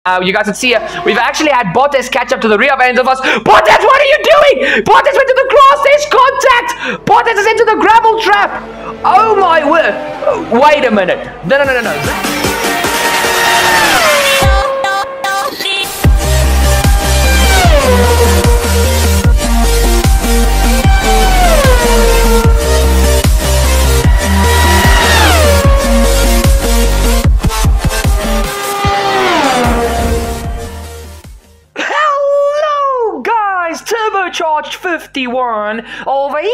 You guys can see we've actually had Bottas catch up to the rear end of us. Bottas, what are you doing? Bottas went to the grass. There's contact. Bottas is into the gravel trap. Oh my word. Wait a minute. No. Turbocharged 51 over here.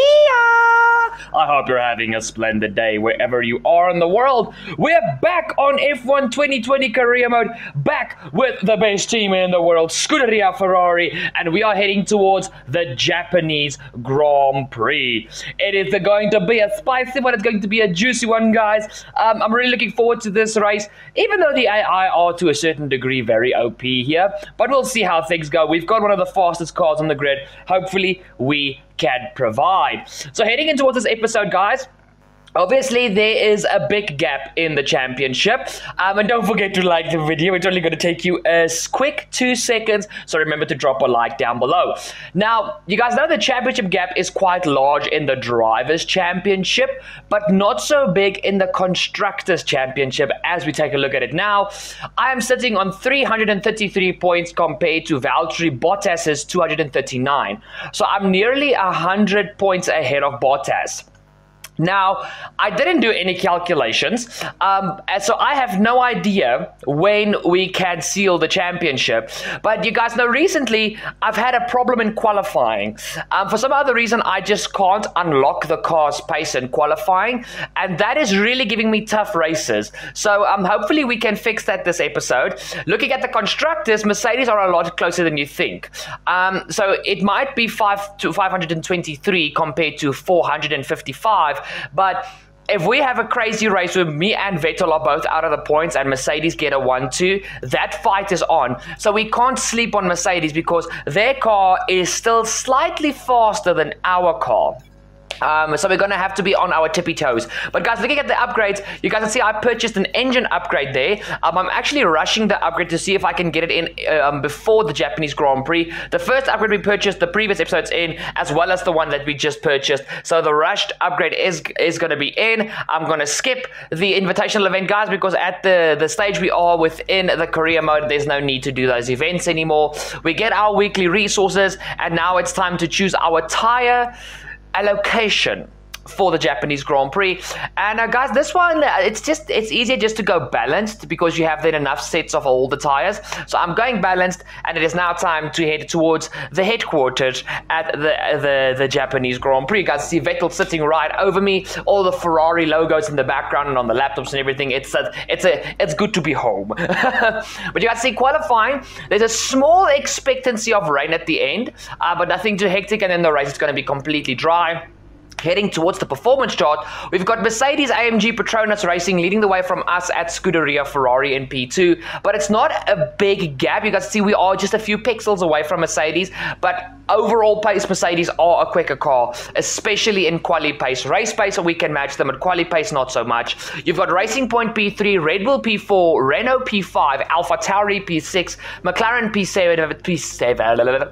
I hope you're having a splendid day wherever you are in the world. We're back on F1 2020 career mode, back with the best team in the world, Scuderia Ferrari, and we are heading towards the Japanese Grand Prix. It is going to be a spicy one. It's going to be a juicy one, guys. I'm really looking forward to this race, even though the AI are to a certain degree very OP here, but we'll see how things go. We've got one of the fastest cars on the grid. Hopefully we can provide. So heading into this episode, guys, obviously there is a big gap in the championship, and don't forget to like the video. It's only going to take you a quick 2 seconds, so remember to drop a like down below. Now, you guys know the championship gap is quite large in the Drivers' Championship, but not so big in the Constructors' Championship as we take a look at it now. I am sitting on 333 points compared to Valtteri Bottas's 239, so I'm nearly 100 points ahead of Bottas. Now, I didn't do any calculations, so I have no idea when we can seal the championship. But you guys know recently I've had a problem in qualifying. For some other reason, I just can't unlock the car's pace in qualifying, and that is really giving me tough races. So hopefully we can fix that this episode. Looking at the constructors, Mercedes are a lot closer than you think. So it might be 523 compared to 455. But if we have a crazy race where me and Vettel are both out of the points and Mercedes get a 1-2, that fight is on. So we can't sleep on Mercedes because their car is still slightly faster than our car. So we're going to have to be on our tippy toes. But guys, looking at the upgrades, you guys can see I purchased an engine upgrade there. I'm actually rushing the upgrade to see if I can get it in before the Japanese Grand Prix. The first upgrade we purchased, the previous episode's in, as well as the one that we just purchased. So the rushed upgrade is going to be in. I'm going to skip the invitational event, guys, because at the stage we are within the career mode, there's no need to do those events anymore. We get our weekly resources, and now it's time to choose our tire allocation for the Japanese Grand Prix. And guys, this one, it's easier just to go balanced because you have then enough sets of all the tires. So I'm going balanced, and it is now time to head towards the headquarters at the Japanese Grand Prix. You guys see Vettel sitting right over me, all the Ferrari logos in the background and on the laptops and everything. It's good to be home. But you guys see qualifying, there's a small expectancy of rain at the end, but nothing too hectic, and then the race is going to be completely dry. Heading towards the performance chart, we've got Mercedes AMG Petronas Racing leading the way from us at Scuderia Ferrari in P2, but it's not a big gap. You guys see we are just a few pixels away from Mercedes, but overall pace, Mercedes are a quicker car, especially in quali pace. Race pace, so we can match them, at quali pace, not so much. You've got Racing Point P3, Red Bull P4, Renault P5, AlphaTauri P6, McLaren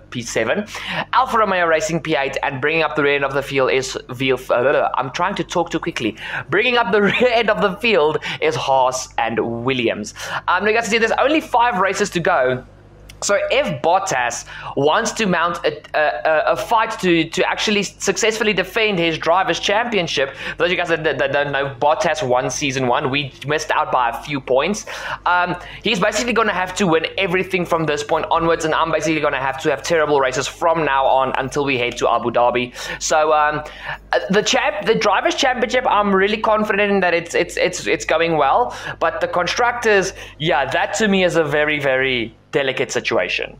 P7, Alfa Romeo Racing P8, and bringing up the rear end of the field is I'm trying to talk too quickly. Bringing up the rear end of the field is Haas and Williams. You guys see there's only 5 races to go. So if Bottas wants to mount a fight to actually successfully defend his Drivers' Championship, for those of you guys that don't know, Bottas won Season 1. We missed out by a few points. He's basically going to have to win everything from this point onwards, and I'm basically going to have terrible races from now on until we head to Abu Dhabi. So the Drivers' Championship, I'm really confident in that it's going well, but the Constructors, yeah, that to me is a very, very delicate situation.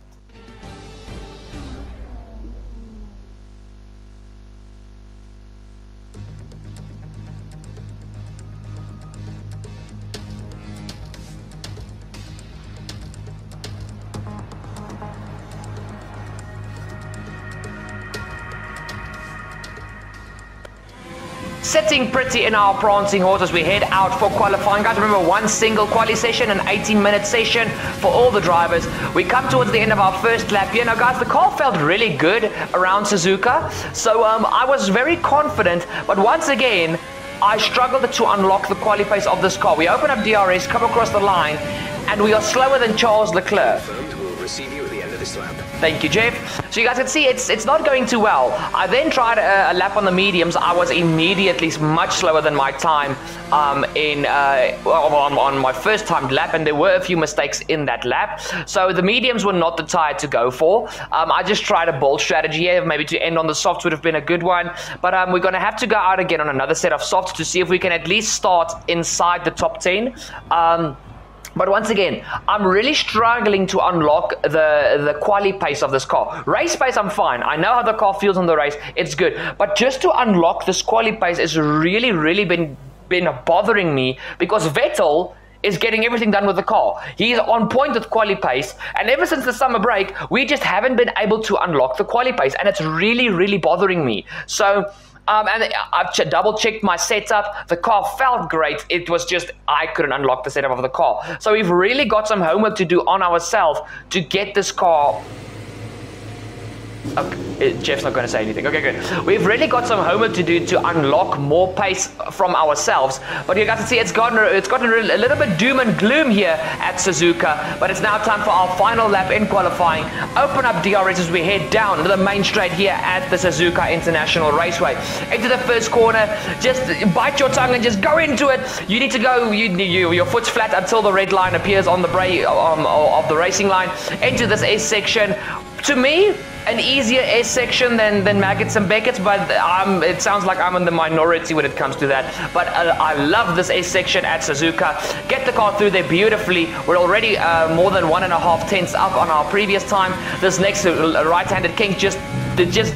sitting pretty in our prancing horse as we head out for qualifying. Guys, remember, one single quali session, an 18-minute session for all the drivers. We come towards the end of our first lap here. Now, guys, the car felt really good around Suzuka, so I was very confident, but once again, I struggled to unlock the quali pace of this car. We open up DRS, come across the line, and we are slower than Charles Leclerc. We'll receive you at the end of this lap. Thank you, Jeff. So you guys can see it's not going too well. I then tried a lap on the mediums. I was immediately much slower than my time on my first time lap, and there were a few mistakes in that lap. So the mediums were not the tire to go for. I just tried a bold strategy here. Maybe to end on the softs would have been a good one. But we're going to have to go out again on another set of softs to see if we can at least start inside the top 10. But once again, I'm really struggling to unlock the quali pace of this car. Race pace, I'm fine. I know how the car feels on the race. It's good. But just to unlock this quali pace has really been bothering me, because Vettel is getting everything done with the car. He's on point with quali pace, and ever since the summer break, we just haven't been able to unlock the quali pace, and it's really bothering me. So and I've double-checked my setup. The car felt great. It was just I couldn't unlock the setup of the car. So we've really got some homework to do on ourselves to get this car. Okay, Jeff's not going to say anything. Okay, good. We've really got some homework to do to unlock more pace from ourselves. But you guys can see it's gotten a little bit doom and gloom here at Suzuka. But it's now time for our final lap in qualifying. Open up DRS as we head down to the main straight here at the Suzuka International Raceway. Into the first corner, just bite your tongue and just go into it. You need to go, your foot's flat until the red line appears on the of the racing line. Into this S section. To me, an easier S section than Maggots and Beckett's, but it sounds like I'm in the minority when it comes to that. But I love this S section at Suzuka. Get the car through there beautifully. We're already more than 1.5 tenths up on our previous time. This next right-handed kink just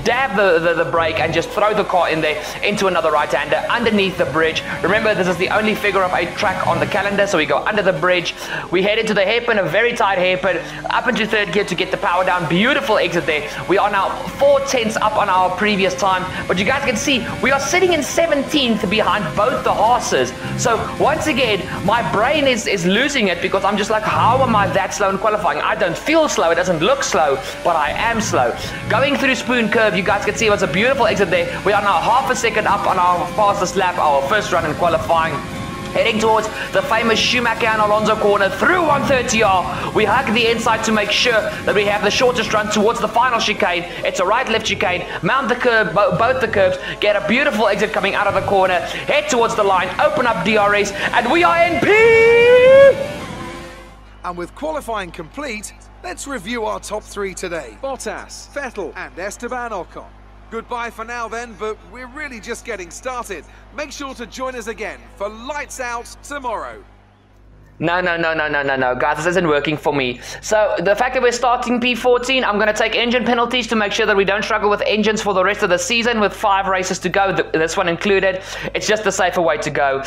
dab the brake and just throw the car in there into another right-hander underneath the bridge. Remember, this is the only figure of 8 track on the calendar, so we go under the bridge. We head into the hairpin, a very tight hairpin, up into third gear to get the power down. Beautiful exit there. We are now 4 tenths up on our previous time, but you guys can see we are sitting in 17th behind both the horses. So once again, my brain is losing it, because I'm just like, how am I that slow in qualifying? I don't feel slow, it doesn't look slow, but I am slow. Going through Spoon Curve, you guys can see it was a beautiful exit there. We are now half a second up on our fastest lap, our first run in qualifying. Heading towards the famous Schumacher and Alonso corner through 130R. We hug the inside to make sure that we have the shortest run towards the final chicane. It's a right-left chicane. Mount the curve, both the curves. Get a beautiful exit coming out of the corner. Head towards the line. Open up DRS. And we are in P! And with qualifying complete, let's review our top 3 today. Bottas, Vettel and Esteban Ocon. Goodbye for now then, but we're really just getting started. Make sure to join us again for Lights Out tomorrow. No, guys, this isn't working for me. So the fact that we're starting P14, I'm going to take engine penalties to make sure that we don't struggle with engines for the rest of the season with 5 races to go, this one included. It's just the safer way to go.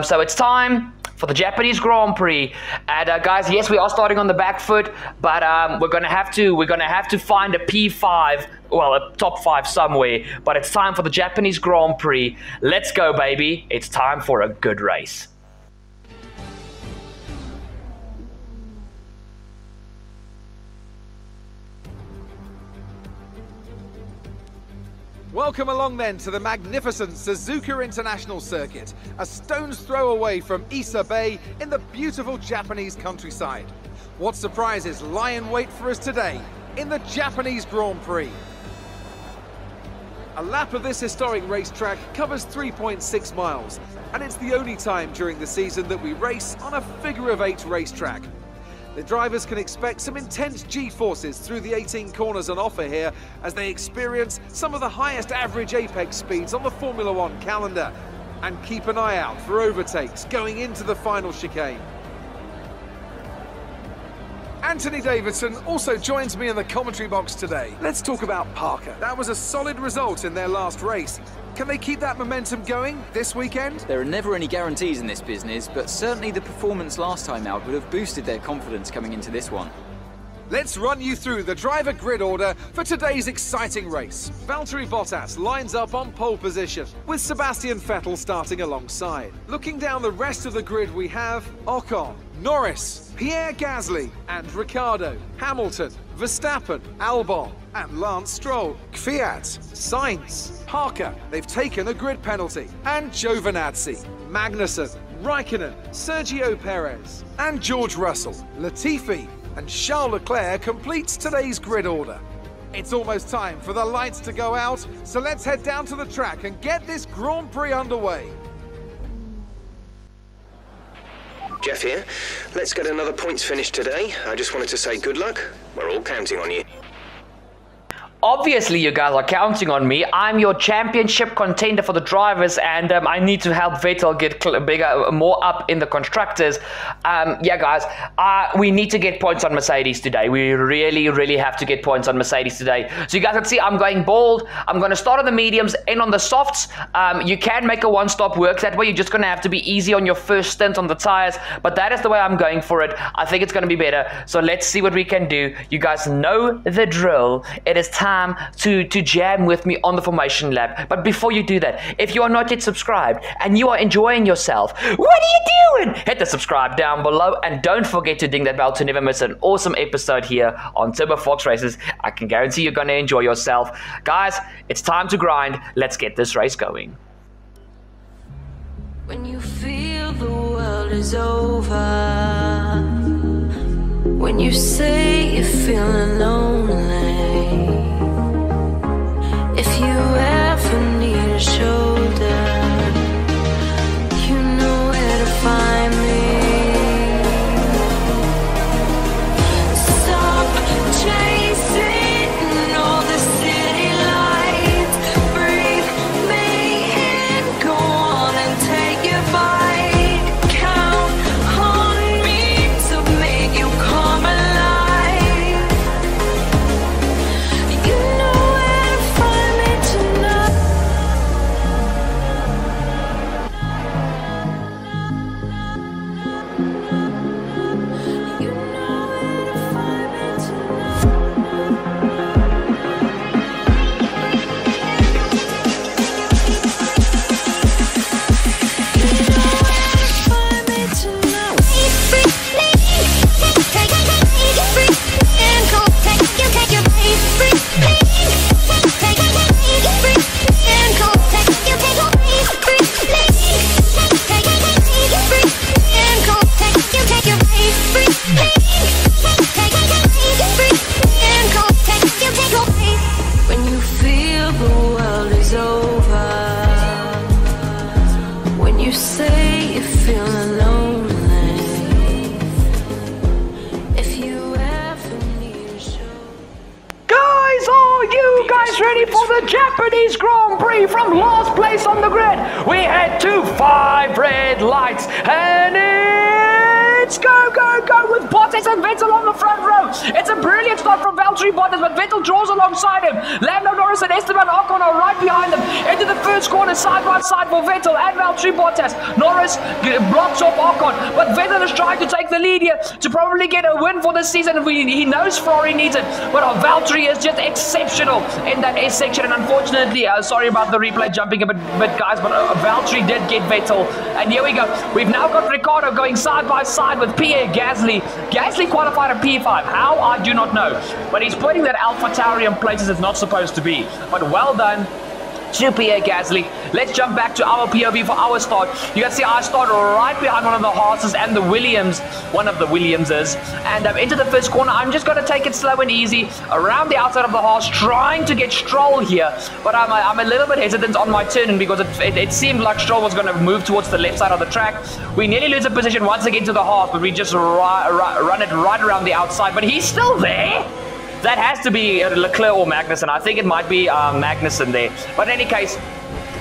So it's time for the Japanese Grand Prix. And guys, yes, we are starting on the back foot, but we're gonna have to find a P5, well, a top 5 somewhere. But it's time for the Japanese Grand Prix. Let's go, baby. It's time for a good race. Welcome along then to the magnificent Suzuka International Circuit, a stone's throw away from Issa Bay in the beautiful Japanese countryside. What surprises lie in wait for us today in the Japanese Grand Prix? A lap of this historic racetrack covers 3.6 miles, and it's the only time during the season that we race on a figure-of-8 racetrack. The drivers can expect some intense G-forces through the 18 corners on offer here as they experience some of the highest average apex speeds on the Formula One calendar. And keep an eye out for overtakes going into the final chicane. Anthony Davidson also joins me in the commentary box today. Let's talk about Parker. That was a solid result in their last race. Can they keep that momentum going this weekend? There are never any guarantees in this business, but certainly the performance last time out would have boosted their confidence coming into this one. Let's run you through the driver grid order for today's exciting race. Valtteri Bottas lines up on pole position, with Sebastian Vettel starting alongside. Looking down the rest of the grid, we have Ocon, Norris, Pierre Gasly and Ricciardo, Hamilton, Verstappen, Albon and Lance Stroll, Kvyat, Sainz, Parker, they've taken a grid penalty, and Giovinazzi, Magnussen, Raikkonen, Sergio Perez and George Russell, Latifi and Charles Leclerc completes today's grid order. It's almost time for the lights to go out, so let's head down to the track and get this Grand Prix underway. Jeff here. Let's get another points finish today. I just wanted to say good luck. We're all counting on you. Obviously, you guys are counting on me. I'm your championship contender for the drivers, and I need to help Vettel get bigger, more up in the constructors. Yeah, guys, we need to get points on Mercedes today. We really, really have to get points on Mercedes today. So you guys can see I'm going bold. I'm going to start on the mediums, end on the softs. You can make a one-stop work. That way, you're just going to have to be easy on your first stint on the tires. But that is the way I'm going for it. I think it's going to be better. So let's see what we can do. You guys know the drill. It is time to jam with me on the formation lap. But before you do that, if you are not yet subscribed and you are enjoying yourself, what are you doing? Hit the subscribe down below and don't forget to ding that bell to never miss an awesome episode here on Turbo Fox Races. I can guarantee you're going to enjoy yourself. Guys, it's time to grind. Let's get this race going. When you feel the world is over, when you say you're feeling lonely, if you ever need a shoulder, you know where to find me. Stop chasing all the city lights, breathe me in, go on and take your bite. Count on me to make you come alive. You know where to find me tonight. You know where to find me tonight. When you feel the world is over, when you say you're feeling lonely, if you ever need a show. Guys, are you guys ready for the Japanese Grand Prix from last place on the grid? We head to 5 red lights, and it's go, go, go with Bottas and Vettel on the front row. It's a brilliant start from Valtteri Bottas, but Vettel draws alongside him. Lando Norris and Esteban Ocon are right behind them. Into the first corner, side by side for Vettel and Valtteri Bottas. Norris blocks off Ocon, but Vettel is trying to take the lead here to probably get a win for this season. He knows Ferrari needs it, but Valtteri is just exceptional in that S section, and unfortunately, sorry about the replay jumping a bit guys, but Valtteri did get Vettel, and here we go. We've now got Ricciardo going side by side with Pierre Gasly. Gasly qualified at P5. How? I do not know. But he's putting that AlphaTauri in places it's not supposed to be. But well done to Pierre Gasly. Let's jump back to our POV for our start. You can see I start right behind one of the Haas's and the Williams, one of the Williamses. And into the first corner, I'm just going to take it slow and easy around the outside of the Haas, trying to get Stroll here. But I'm a little bit hesitant on my turn because it seemed like Stroll was going to move towards the left side of the track. We nearly lose a position once again to the Haas, but we just run it right around the outside. But he's still there. That has to be Leclerc or Magnussen. I think it might be Magnussen there. But in any case,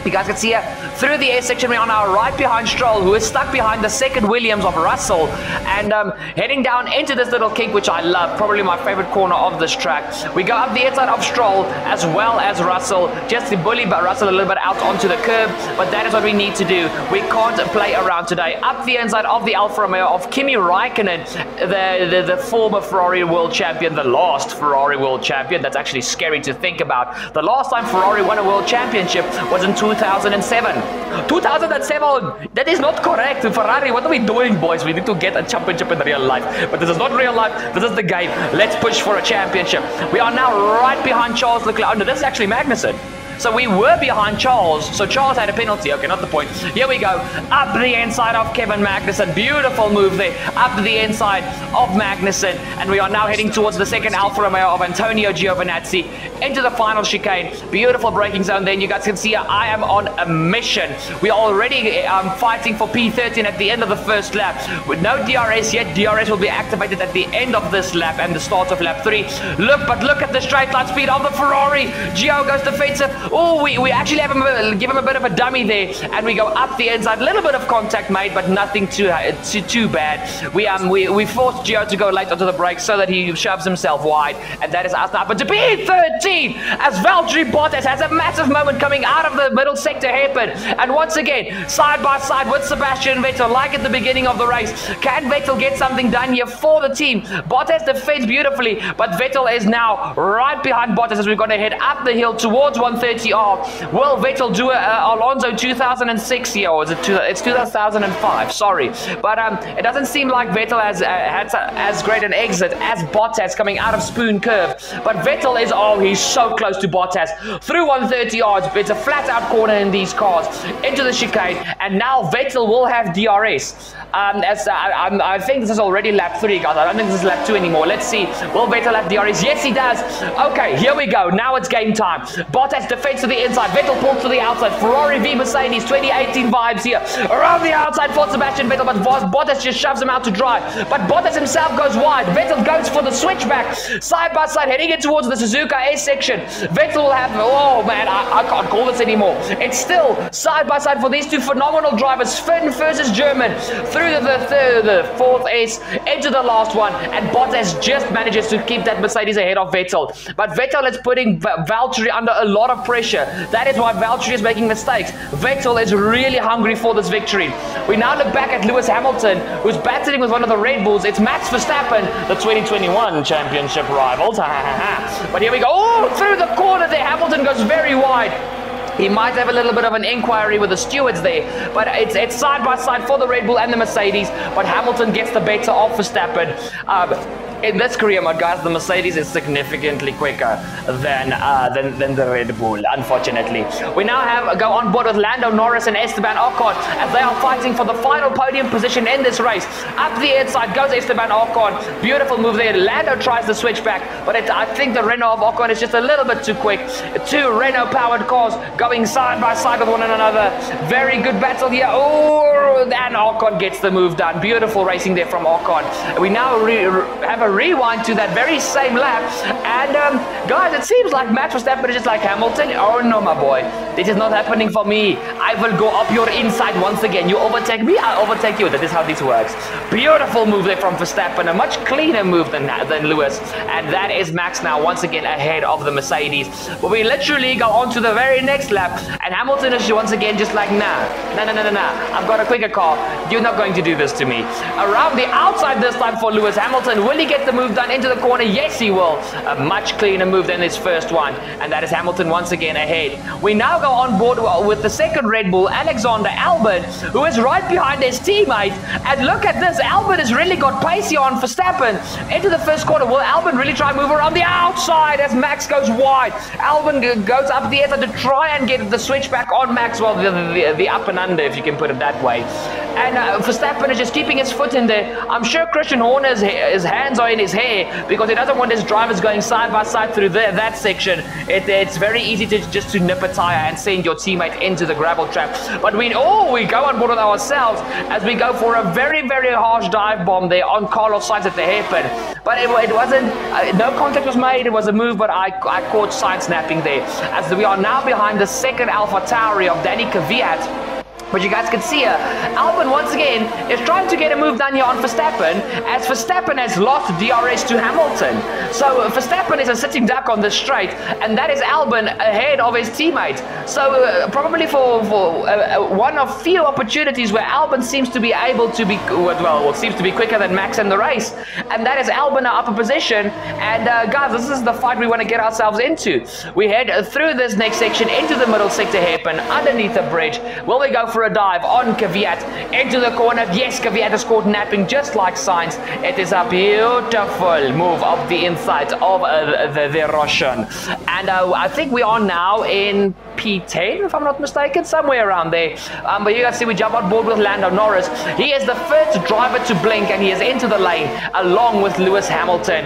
You guys can see here, through the air section, we are now right behind Stroll, who is stuck behind the second Williams of Russell, and heading down into this little kink, which I love, probably my favorite corner of this track. We go up the inside of Stroll, as well as Russell, just to bully Russell a little bit out onto the curb, but that is what we need to do. We can't play around today. Up the inside of the Alfa Romeo of Kimi Räikkönen, the former Ferrari world champion, the last Ferrari world champion. That's actually scary to think about. The last time Ferrari won a world championship was in 2007. 2007! That is not correct. Ferrari, what are we doing, boys? We need to get a championship in real life. But this is not real life. This is the game. Let's push for a championship. We are now right behind Charles Leclerc. Oh, no, this is actually Magnussen. So we were behind Charles. So Charles had a penalty. Okay, not the point. Here we go. Up the inside of Kevin Magnussen. Beautiful move there. Up the inside of Magnussen. And we are now heading towards the second Alfa Romeo of Antonio Giovinazzi. Into the final chicane. Beautiful braking zone. Then you guys can see I am on a mission. We are already fighting for P13 at the end of the first lap. With no DRS yet. DRS will be activated at the end of this lap and the start of lap 3. Look at the straight line speed of the Ferrari. Gio goes defensive. Oh, we actually give him a bit of a dummy there, and we go up the inside. A little bit of contact made, but nothing too bad. We forced Gio to go late onto the brakes so that he shoves himself wide, and that is us now. But to P13, as Valtteri Bottas has a massive moment coming out of the middle sector hairpin, and once again side by side with Sebastian Vettel, like at the beginning of the race. Can Vettel get something done here for the team? Bottas defends beautifully, but Vettel is now right behind Bottas as we're going to head up the hill towards 130. Will Vettel do Alonso 2006 here, or is it it's 2005? Sorry, but it doesn't seem like Vettel has had as great an exit as Bottas coming out of Spoon Curve. But Vettel is he's so close to Bottas through 130 yards. It's a flat out corner in these cars into the chicane, and now Vettel will have DRS. I think this is already lap 3, guys. I don't think this is lap 2 anymore. Let's see. Will Vettel have DRS? Yes, he does. Okay, here we go. Now it's game time. Bottas defends to the inside. Vettel pulls to the outside. Ferrari v Mercedes 2018 vibes here. Around the outside for Sebastian Vettel, but Bottas just shoves him out to dry. But Bottas himself goes wide. Vettel goes for the switchback. Side by side, heading in towards the Suzuka S section. Vettel will have... Oh, man, I can't call this anymore. It's still side by side for these two phenomenal drivers. Finn versus German. Through the fourth ace, into the last one, and Bottas just manages to keep that Mercedes ahead of Vettel. But Vettel is putting Valtteri under a lot of pressure. That is why Valtteri is making mistakes. Vettel is really hungry for this victory. We now look back at Lewis Hamilton, who's battling with one of the Red Bulls. It's Max Verstappen, the 2021 championship rivals. But here we go. Oh, through the corner there, Hamilton goes very wide. He might have a little bit of an inquiry with the stewards there, but it's side by side for the Red Bull and the Mercedes, but Hamilton gets the better of Verstappen. In this career mode, guys, the Mercedes is significantly quicker than the Red Bull, unfortunately. We now go on board with Lando Norris and Esteban Ocon as they are fighting for the final podium position in this race. Up the inside goes Esteban Ocon. Beautiful move there. Lando tries the switchback, but I think the Renault of Ocon is just a little bit too quick. Two Renault-powered cars going side by side with one another. Very good battle here. Oh, and Ocon gets the move done. Beautiful racing there from Ocon. We now have a rewind to that very same lap, and guys, it seems like Max Verstappen is just like Hamilton. Oh no, my boy, this is not happening for me. I will go up your inside once again. You overtake me, I overtake you. That is how this works. Beautiful move there from Verstappen, a much cleaner move than Lewis, and that is Max now once again ahead of the Mercedes. But we literally go on to the very next lap, and Hamilton is once again just like, nah, I've got a quicker car. You're not going to do this to me. Around the outside this time for Lewis Hamilton. Will he get the move done into the corner? Yes, he will. A much cleaner move than his first one, and that is Hamilton once again ahead. We now go on board with the second Red Bull, Alexander Albon, who is right behind his teammate. And look at this, Albon has really got pace here on Verstappen into the first corner. Will Albon really try and move around the outside as Max goes wide? Albon goes up the inside to try and get the switchback on Max, well, the up and under, if you can put it that way. and Verstappen is just keeping his foot in there. I'm sure Christian Horner's his hands are in his hair because he doesn't want his drivers going side by side through that section. It's very easy to just nip a tire and send your teammate into the gravel trap. But we go on board with ourselves as we go for a very, very harsh dive bomb there on Carlos Sainz at the hairpin. But it wasn't, no contact was made, it was a move, but I caught Sainz snapping there. As we are now behind the second AlphaTauri of Danny Kvyat. But you guys can see here, Albon once again is trying to get a move done here on Verstappen, as Verstappen has lost DRS to Hamilton. So Verstappen is a sitting duck on this straight, and that is Albon ahead of his teammate. So probably for one of few opportunities where Albon seems to be able to be, seems to be quicker than Max in the race, and that is Albon in upper position. And guys, this is the fight we want to get ourselves into. We head through this next section into the middle sector hairpin, underneath the bridge. Will we go for a dive on Kvyat into the corner? Yes, Kvyat is caught napping just like Sainz. It is a beautiful move up the inside of the Russian. And I think we are now in P10, if I'm not mistaken, somewhere around there. But you guys see we jump on board with Lando Norris. He is the first driver to blink, and he is into the lane along with Lewis Hamilton.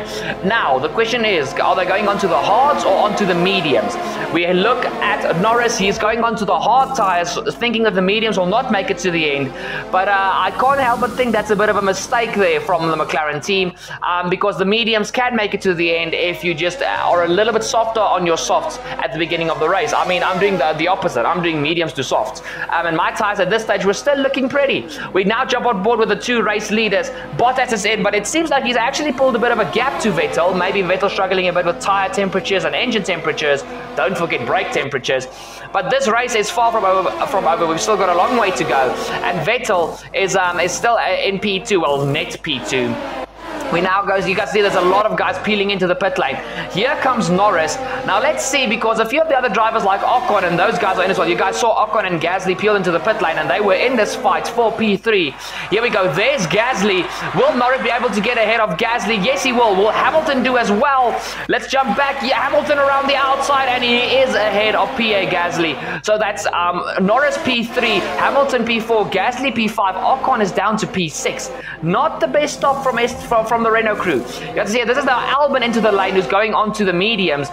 Now, the question is, are they going onto the hards or onto the mediums? We look at Norris. He's going onto the hard tires, thinking that the mediums will not make it to the end. But I can't help but think that's a bit of a mistake there from the McLaren team, because the mediums can make it to the end if you just are a little bit softer on your softs at the beginning of the race. I mean, I'm doing the opposite. I'm doing mediums to softs. And my tires at this stage were still looking pretty. We now jump on board with the two race leaders. Bottas is in, but it seems like he's actually pulled a bit of a gap to Vettel. Maybe Vettel struggling a bit with tire temperatures and engine temperatures. Don't forget brake temperatures. But this race is far from over. We've still got a long way to go. And Vettel is still in P2, well, net P2. We now go, you guys see there's a lot of guys peeling into the pit lane. Here comes Norris. Now let's see, because a few of the other drivers like Ocon and those guys are in as well. You guys saw Ocon and Gasly peel into the pit lane, and they were in this fight for P3. Here we go, there's Gasly. Will Norris be able to get ahead of Gasly? Yes, he will. Will Hamilton do as well? Let's jump back. Yeah, Hamilton around the outside, and he is ahead of PA Gasly. So that's Norris P3, Hamilton P4, Gasly P5, Ocon is down to P6. Not the best stop from the Renault crew. You can see this is now Albon into the lane, who's going on to the mediums,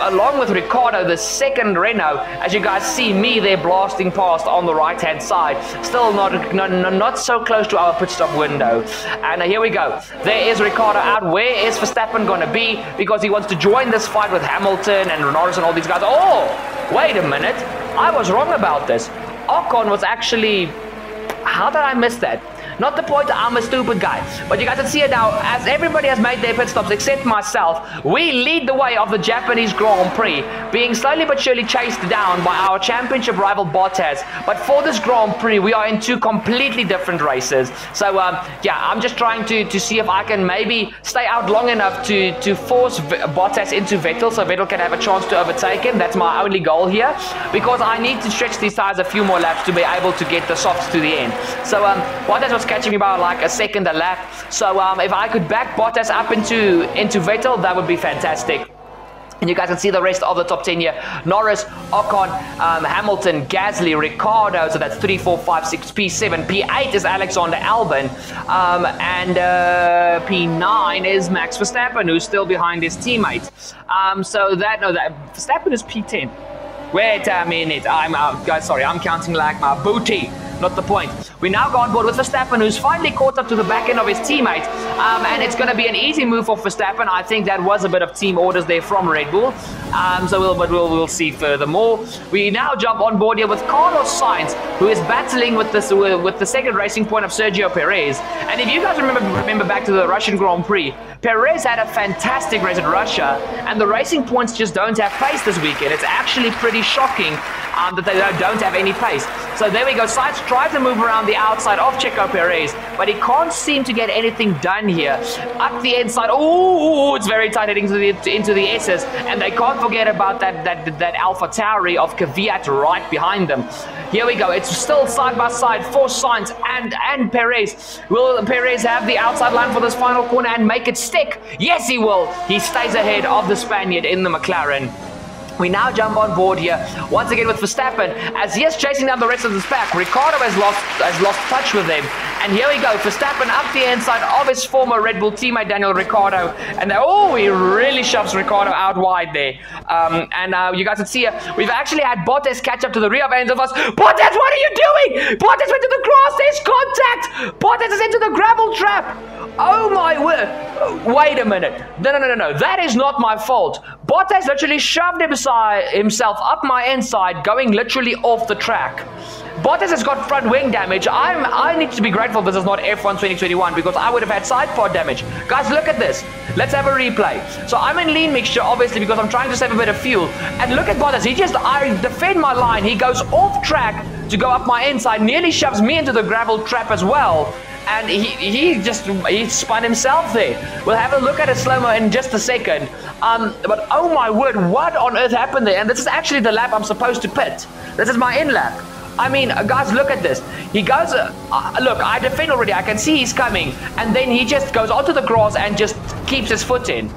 along with Ricciardo, the second Renault. As you guys see me there blasting past on the right hand side, still not so close to our pit stop window. And here we go, there is Ricciardo out. Where is Verstappen going to be? Because he wants to join this fight with Hamilton and Norris and all these guys. Oh, wait a minute, I was wrong about this. Ocon was actually, how did I miss that? Not the point, I'm a stupid guy. But you guys can see it now, as everybody has made their pit stops except myself, we lead the way of the Japanese Grand Prix, being slowly but surely chased down by our championship rival Bottas. But for this Grand Prix, we are in two completely different races. So, yeah, I'm just trying to see if I can maybe stay out long enough to force Bottas into Vettel, so Vettel can have a chance to overtake him. That's my only goal here, because I need to stretch these tires a few more laps to be able to get the softs to the end. So, Bottas was catching me by like a second a lap. So if I could back Bottas up into Vettel, that would be fantastic. And you guys can see the rest of the top 10 here. Norris, Ocon, Hamilton, Gasly, Ricciardo. So that's 3, 4, 5, 6, P7. P8 is Alexander Albon. And P9 is Max Verstappen, who's still behind his teammate. So that Verstappen is P10. Wait a minute. Guys, sorry, I'm counting like my booty. Not the point. We now go on board with Verstappen, who's finally caught up to the back end of his teammate. And it's going to be an easy move for Verstappen. I think that was a bit of team orders there from Red Bull. So we'll see furthermore. We now jump on board here with Carlos Sainz, who is battling with the second racing point of Sergio Perez. And if you guys remember back to the Russian Grand Prix, Perez had a fantastic race at Russia, and the racing points just don't have pace this weekend. It's actually pretty shocking that they don't have any pace. So there we go. Sainz tries to move around the outside of Checo Perez, but he can't seem to get anything done here. Up the inside, oh, it's very tight heading into the S's, and they can't forget about that AlphaTauri of Kvyat right behind them. Here we go. It's still side by side for Sainz and Perez. Will Perez have the outside line for this final corner and make it stick? Yes, he will. He stays ahead of the Spaniard in the McLaren. We now jump on board here, once again with Verstappen, as he is chasing down the rest of this pack. Ricciardo has lost touch with him. And here we go, Verstappen up the inside of his former Red Bull teammate Daniel Ricciardo. And he really shoves Ricciardo out wide there. You guys can see here, we've actually had Bottas catch up to the rear end of us. Bottas, what are you doing? Bottas went to the grass, there's contact. Bottas is into the gravel trap. Oh my word. Wait a minute. No. That is not my fault. Bottas literally shoved himself up my inside, going literally off the track. Bottas has got front wing damage. I need to be grateful this is not F1 2021 because I would have had side pod damage. Guys, look at this. Let's have a replay. So I'm in lean mixture, obviously, because I'm trying to save a bit of fuel. And look at Bottas. I defend my line. He goes off track to go up my inside, nearly shoves me into the gravel trap as well. And he spun himself there. We'll have a look at a slow-mo in just a second. But oh my word, what on earth happened there? And this is actually the lap I'm supposed to pit. This is my in lap. I mean, guys, look at this. He goes, look, I defend already. I can see he's coming. And then he just goes onto the grass and just keeps his foot in.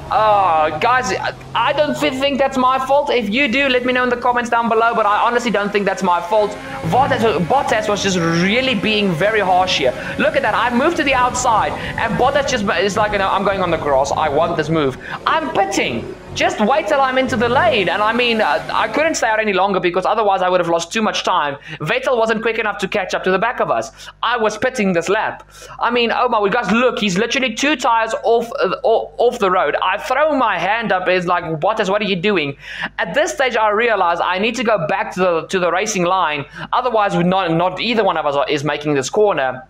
Guys, I don't think that's my fault. If you do, let me know in the comments down below. But I honestly don't think that's my fault. Bottas was just really being very harsh here. Look at that. I moved to the outside. And Bottas just is like, I'm going on the grass. I want this move. I'm pitting. Just wait till I'm into the lane. And I mean, I couldn't stay out any longer because otherwise I would have lost too much time. Vettel wasn't quick enough to catch up to the back of us. I was pitting this lap. I mean, oh my, guys, look, he's literally 2 tires off the road. I throw my hand up. It's like, Bottas, what are you doing? At this stage, I realize I need to go back to the racing line. Otherwise, not either one of us is making this corner.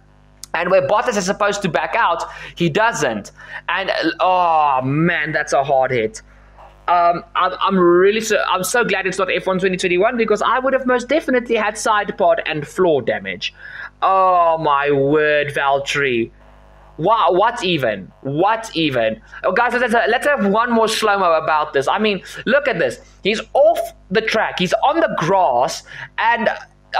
And where Bottas is supposed to back out, he doesn't. And, oh man, that's a hard hit. I'm so glad it's not F1 2021 because I would have most definitely had side pod and floor damage. Oh my word, Valtteri. Wow, what even? Oh, guys, let's have one more slow-mo about this. I mean, look at this. He's off the track. He's on the grass and...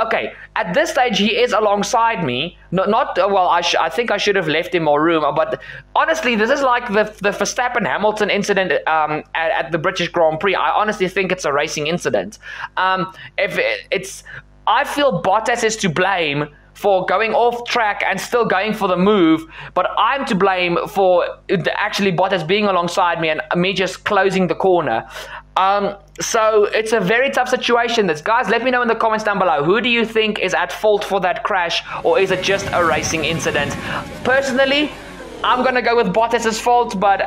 Okay, at this stage he is alongside me. I think I should have left him more room. But honestly, this is like the Verstappen-Hamilton incident at the British Grand Prix. I honestly think it's a racing incident. I feel Bottas is to blame for going off track and still going for the move, but I'm to blame for actually Bottas being alongside me and me just closing the corner. So it's a very tough situation. Guys, let me know in the comments down below. Who do you think is at fault for that crash, or is it just a racing incident? Personally, I'm gonna go with Bottas's fault, but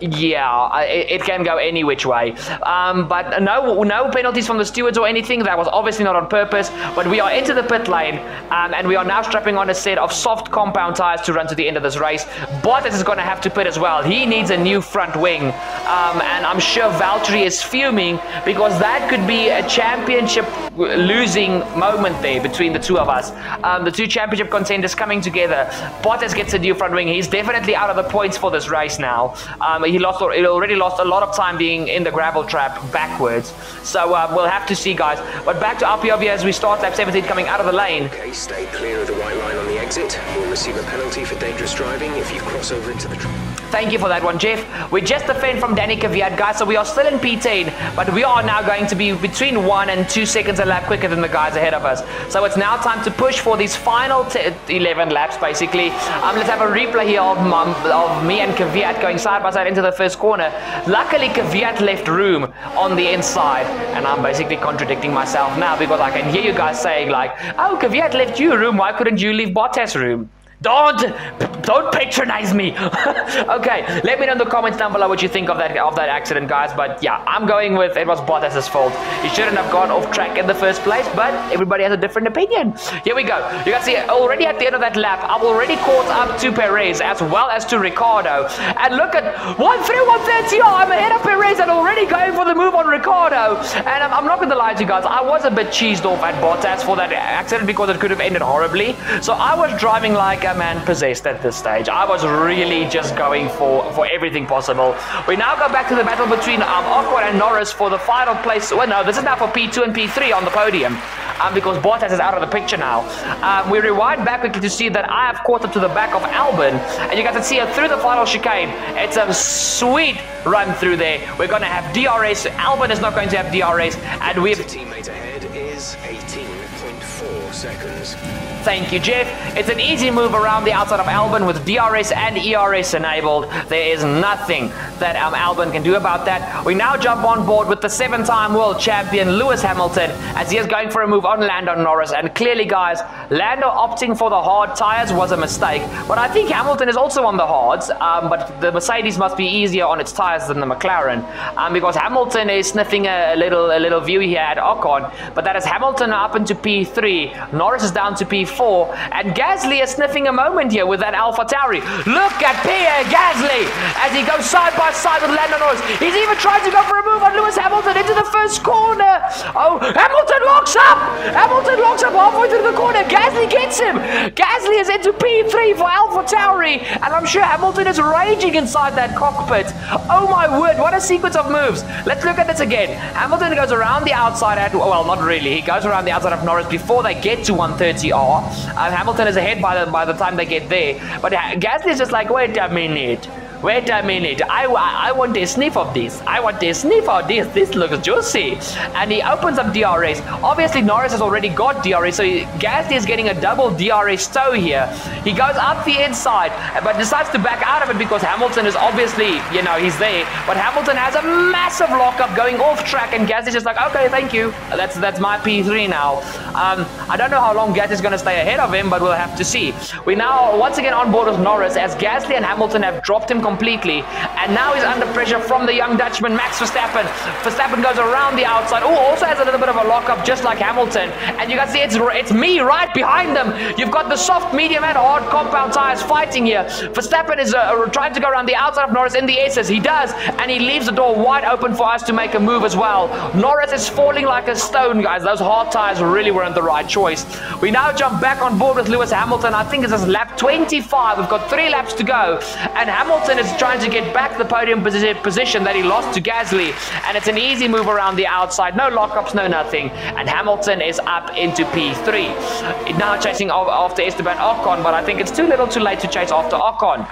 yeah, it can go any which way. But no penalties from the stewards or anything. That was obviously not on purpose. But we are into the pit lane, and we are now strapping on a set of soft compound tires to run to the end of this race. Bottas is gonna have to pit as well. He needs a new front wing, and I'm sure Valtteri is fuming because that could be a championship losing moment there between the two of us. The two championship contenders coming together. Bottas gets a new front wing. He's definitely out of the points for this race now. He already lost a lot of time being in the gravel trap backwards. So we'll have to see, guys. But back to RPOV as we start lap 17 coming out of the lane. Okay, stay clear of the white line on the exit. You'll receive a penalty for dangerous driving if you cross over into the trap. Thank you for that one, Jeff. We just defend from Danny Kvyat, guys, so we are still in P10, but we are now going to be between 1 and 2 seconds a lap quicker than the guys ahead of us. So it's now time to push for these final 11 laps, basically. Let's have a replay here of me and Kvyat going side by side into the first corner. Luckily, Kvyat left room on the inside, and I'm basically contradicting myself now because I can hear you guys saying like, oh, Kvyat left you room, why couldn't you leave Bottas room? Don't patronize me. Okay, let me know in the comments down below what you think of that accident, guys. But yeah, I'm going with it was Bottas' fault. He shouldn't have gone off track in the first place, but everybody has a different opinion. Here we go. You guys see, already at the end of that lap, I'm already caught up to Perez as well as to Ricciardo. And look at 1-3-1-30. I'm ahead of Perez and already going for the move on Ricciardo. And I'm not going to lie to you guys, I was a bit cheesed off at Bottas for that accident because it could have ended horribly. So I was driving like man-possessed at this stage. I was really just going for everything possible. We now go back to the battle between Ocon and Norris for the final place. Well, no, this is now for P2 and P3 on the podium. Because Bottas is out of the picture now. We rewind back quickly to see that I have caught up to the back of Albon, and you guys can see it through the final chicane. It's a sweet run through there. We're going to have DRS. Albon is not going to have DRS, and we have... The teammate ahead is 18.4 seconds. Thank you, Jeff. It's an easy move around the outside of Albon with DRS and ERS enabled. There is nothing that Albon can do about that. We now jump on board with the 7-time world champion Lewis Hamilton as he is going for a move on Lando Norris. And clearly, guys, Lando opting for the hard tires was a mistake. But I think Hamilton is also on the hards. But the Mercedes must be easier on its tires than the McLaren. Because Hamilton is sniffing a little view here at Ocon. But that is Hamilton up into P3. Norris is down to P4. And Gasly is sniffing a moment here with that AlphaTauri. Look at Pierre Gasly as he goes side by side with Lando Norris. He's even trying to go for a move on Lewis Hamilton into the first corner. Oh, Hamilton locks up. Hamilton locks up halfway through the corner. Gasly gets him. Gasly is into P3 for AlphaTauri. And I'm sure Hamilton is raging inside that cockpit. Oh my word, what a sequence of moves. Let's look at this again. Hamilton goes around the outside at, well, not really. He goes around the outside of Norris before they get to 130R. Hamilton is ahead by the time they get there. But Gasly is just like, wait a minute. Wait a minute, I want a sniff of this. I want a sniff of this. This looks juicy. And he opens up DRS. Obviously, Norris has already got DRS, so Gasly is getting a double DRS tow here. He goes up the inside, but decides to back out of it because Hamilton is obviously, you know, he's there. But Hamilton has a massive lockup going off track, and Gasly's just like, okay, thank you. That's my P3 now. I don't know how long Gasly's going to stay ahead of him, but we'll have to see. We now once again on board with Norris as Gasly and Hamilton have dropped him completely, and now he's under pressure from the young Dutchman Max Verstappen. Verstappen goes around the outside. Oh, also has a little bit of a lockup just like Hamilton, and you can see it's me right behind them. You've got the soft, medium and hard compound tires fighting here. Verstappen is trying to go around the outside of Norris in the S's. He does, and he leaves the door wide open for us to make a move as well. Norris is falling like a stone, guys. Those hard tires really weren't the right choice. We now jump back on board with Lewis Hamilton. I think this is lap 25. We've got 3 laps to go, and Hamilton is trying to get back the podium position that he lost to Gasly, and it's an easy move around the outside. No lockups, no nothing, and Hamilton is up into P3. Now chasing after Esteban Ocon, but I think it's too little too late to chase after Ocon.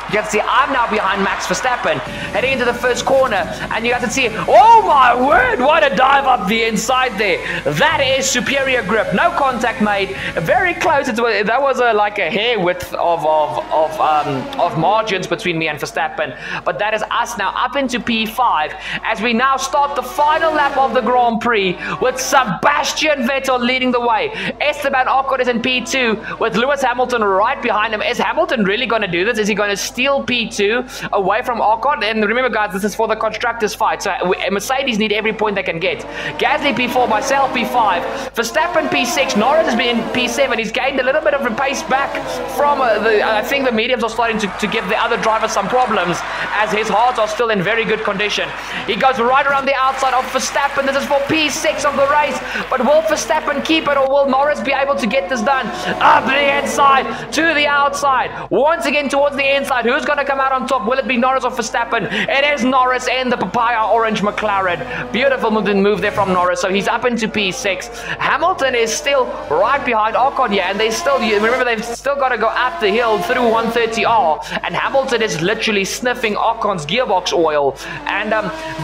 You can see I'm now behind Max Verstappen, heading into the first corner, and you have to see, oh my word, what a dive up the inside there. That is superior grip, no contact made, very close. That was like a hair width of margins between me and Verstappen, but that is us now up into P5 as we now start the final lap of the Grand Prix with Sebastian Vettel leading the way. Esteban Ocon is in P2 with Lewis Hamilton right behind him. Is Hamilton really going to do this? Is he going to steal P2 away from Ocon? And remember, guys, this is for the constructors fight, so Mercedes need every point they can get. Gasly P4, myself P5, Verstappen P6, Norris has been in P7. He's gained a little bit of a pace back from I think the mediums are starting to give the other drivers some problems as his hards are still in very good condition. He goes right around the outside of Verstappen. This is for P6 of the race, but will Verstappen keep it, or will Norris be able to get this done? Up the inside to the outside, once again towards the inside. Who's going to come out on top? Will it be Norris or Verstappen? It is Norris in the papaya orange McLaren. Beautiful move there from Norris. So he's up into P6. Hamilton is still right behind Ocon here, and they still, remember, they've still got to go up the hill through 130R, and Hamilton is literally sniffing Ocon's gearbox oil. And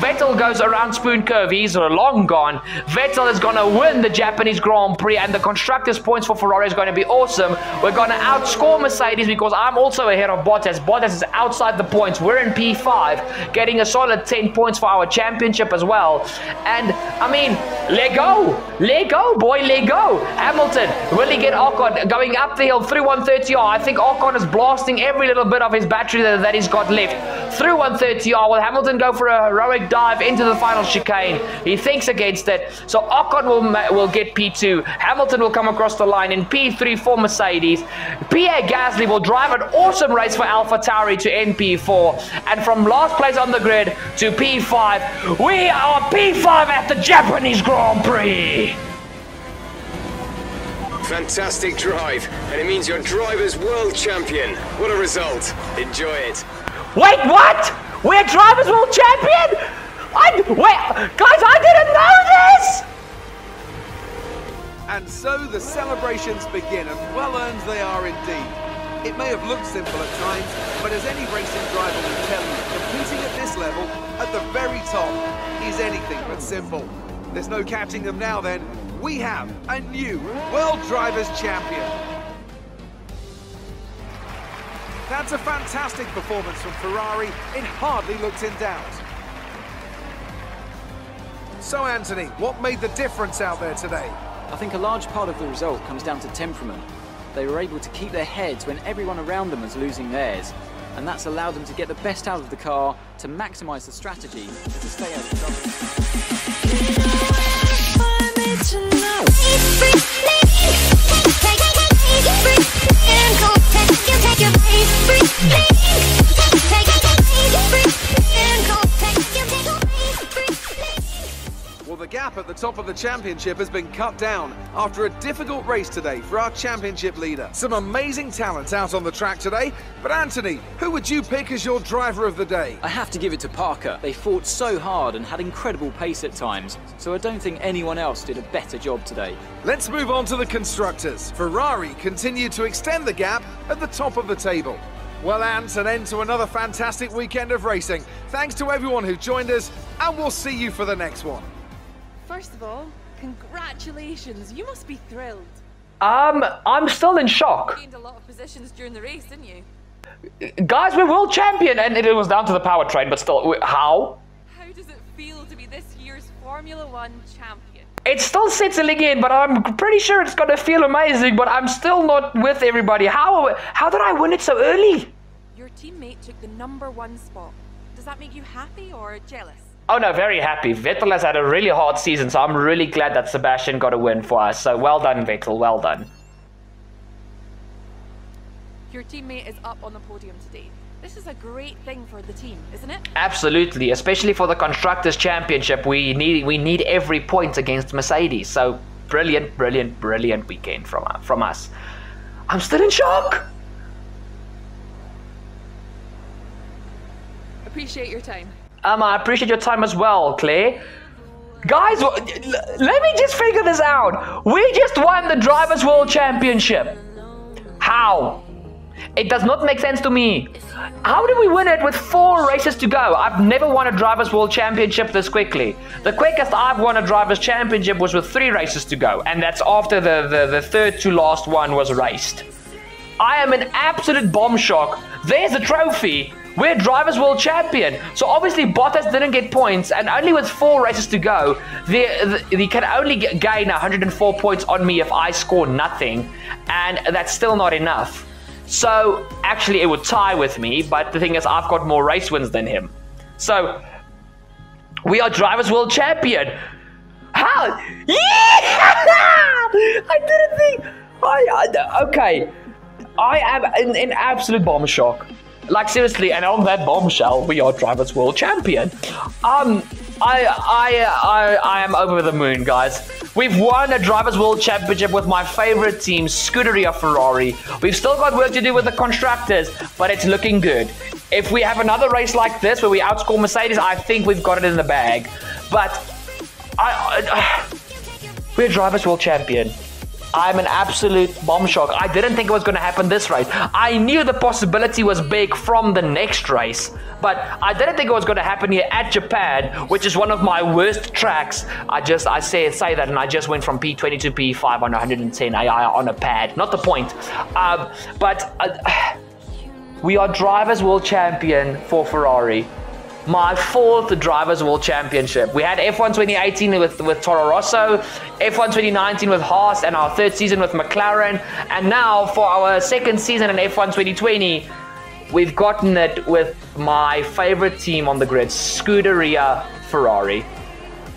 Vettel goes around Spoon Curve. He's long gone. Vettel is going to win the Japanese Grand Prix, and the constructors' points for Ferrari is going to be awesome. We're going to outscore Mercedes because I'm also ahead of Bottas. Bottas is outside the points. We're in P5, getting a solid 10 points for our championship as well. And I mean, let go, boy, let go. Hamilton, will he get Ocon going up the hill through 130R? I think Ocon is blasting every little bit of his battery that he's got left through 130R. Will Hamilton go for a heroic dive into the final chicane? He thinks against it, so Ocon will get P2. Hamilton will come across the line in P3 for Mercedes. Pierre Gasly will drive an awesome race for AlphaTauri to NP4, and from last place on the grid to P5, we are P5 at the Japanese Grand Prix. Fantastic drive, and it means you're Drivers' World Champion. What a result. Enjoy it. Wait, what? We're Drivers' World Champion? Wait, guys, I didn't know this! And so the celebrations begin, and well earned they are indeed. It may have looked simple at times, but as any racing driver will tell you, competing at this level, at the very top, is anything but simple. There's no catching them now then. We have a new World Drivers' Champion. That's a fantastic performance from Ferrari. It hardly looked in doubt. So Anthony, what made the difference out there today? I think a large part of the result comes down to temperament. They were able to keep their heads when everyone around them was losing theirs. And that's allowed them to get the best out of the car, to maximise the strategy, and to stay out of trouble. Well, the gap at the top of the championship has been cut down after a difficult race today for our championship leader. Some amazing talent out on the track today, but Anthony, who would you pick as your driver of the day? I have to give it to Parker. They fought so hard and had incredible pace at times, so I don't think anyone else did a better job today. Let's move on to the constructors. Ferrari continued to extend the gap at the top of the table. Well, Ant, an end to another fantastic weekend of racing. Thanks to everyone who joined us, and we'll see you for the next one. First of all, congratulations. You must be thrilled. I'm still in shock. You gained a lot of positions during the race, didn't you? Guys, we're world champion, and it was down to the powertrain, but still, how? How does it feel to be this year's Formula One champion? It's still settling in, but I'm pretty sure it's gonna feel amazing, but I'm still not with everybody. How did I win it so early? Your teammate took the #1 spot. Does that make you happy or jealous? Oh no, very happy. Vettel has had a really hard season, so I'm really glad that Sebastian got a win for us. So well done, Vettel, well done. Your teammate is up on the podium today. This is a great thing for the team, isn't it? Absolutely, especially for the Constructors' Championship. We need every point against Mercedes. So brilliant, brilliant, brilliant weekend from us. I'm still in shock. Appreciate your time. I appreciate your time as well, Claire. Guys, let me just figure this out. We just won the Drivers' World Championship. How? It does not make sense to me. How did we win it with 4 races to go? I've never won a Drivers' World Championship this quickly. The quickest I've won a Drivers' Championship was with 3 races to go. And that's after the third to last one was raced. I am in absolute bomb shock. There's a trophy. We're Drivers' World Champion. So obviously Bottas didn't get points, and only with 4 races to go, they can only gain 104 points on me if I score nothing, and that's still not enough. So actually it would tie with me, but the thing is I've got more race wins than him. So we are Drivers' World Champion. How? Yeah! I didn't think. Okay. I am in absolute bomb shock. Like seriously, and on that bombshell, we are Drivers' World Champion. I am over the moon, guys. We've won a Drivers' World Championship with my favorite team, Scuderia Ferrari. We've still got work to do with the constructors, but it's looking good. If we have another race like this where we outscore Mercedes, I think we've got it in the bag. But we're Drivers' World Champion. I'm an absolute bomb shock. I didn't think it was going to happen this race. I knew the possibility was big from the next race, but I didn't think it was going to happen here at Japan, which is one of my worst tracks. I say that, and I just went from P20 to P5 on 110 AI on a pad. Not the point. We are Drivers' World Champion for Ferrari. My 4th Drivers' World Championship. We had F1 2018 with Toro Rosso, F1 2019 with Haas, and our 3rd season with McLaren. And now for our 2nd season in F1 2020, we've gotten it with my favorite team on the grid, Scuderia Ferrari.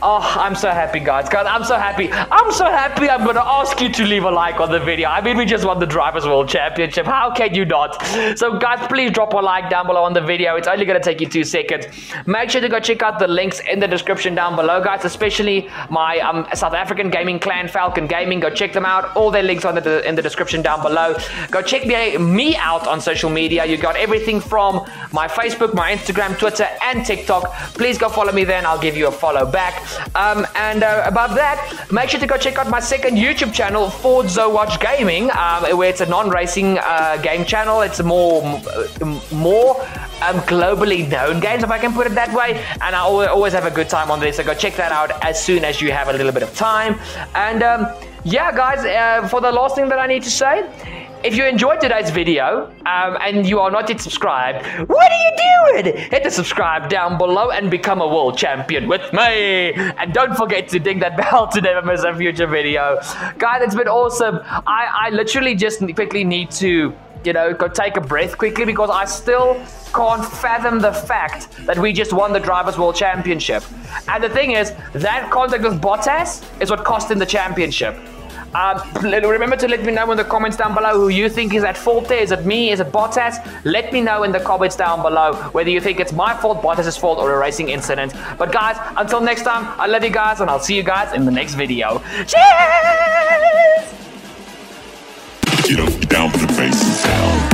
Oh, I'm so happy, guys. I'm so happy. I'm going to ask you to leave a like on the video. I mean, we just won the Drivers' World Championship. How can you not? So, guys, please drop a like down below on the video. It's only going to take you 2 seconds. Make sure to go check out the links in the description down below, guys, especially my South African gaming clan, Falcon Gaming. Go check them out. All their links are in the description down below. Go check me out on social media. You got everything from my Facebook, my Instagram, Twitter, and TikTok. Please go follow me there, and I'll give you a follow back. Above that, make sure to go check out my second YouTube channel, Forza Watch Gaming, where it's a non-racing game channel. It's more globally known games, if I can put it that way, and I always have a good time on this, so go check that out as soon as you have a little bit of time. And yeah, guys, for the last thing that I need to say, if you enjoyed today's video and you are not yet subscribed, what are you doing? Hit the subscribe down below and become a world champion with me. And don't forget to ding that bell to never miss a future video. Guys, it's been awesome. I literally just quickly need to, go take a breath quickly, because I still can't fathom the fact that we just won the Drivers' World Championship. And the thing is, that contact with Bottas is what cost him the championship. Remember to let me know in the comments down below who you think is at fault there. Is it me? Is it Bottas? Let me know in the comments down below whether you think it's my fault, Bottas' fault, or a racing incident. But guys, until next time, I love you guys, and I'll see you guys in the next video. Cheers! Get up, down for the bass and sound.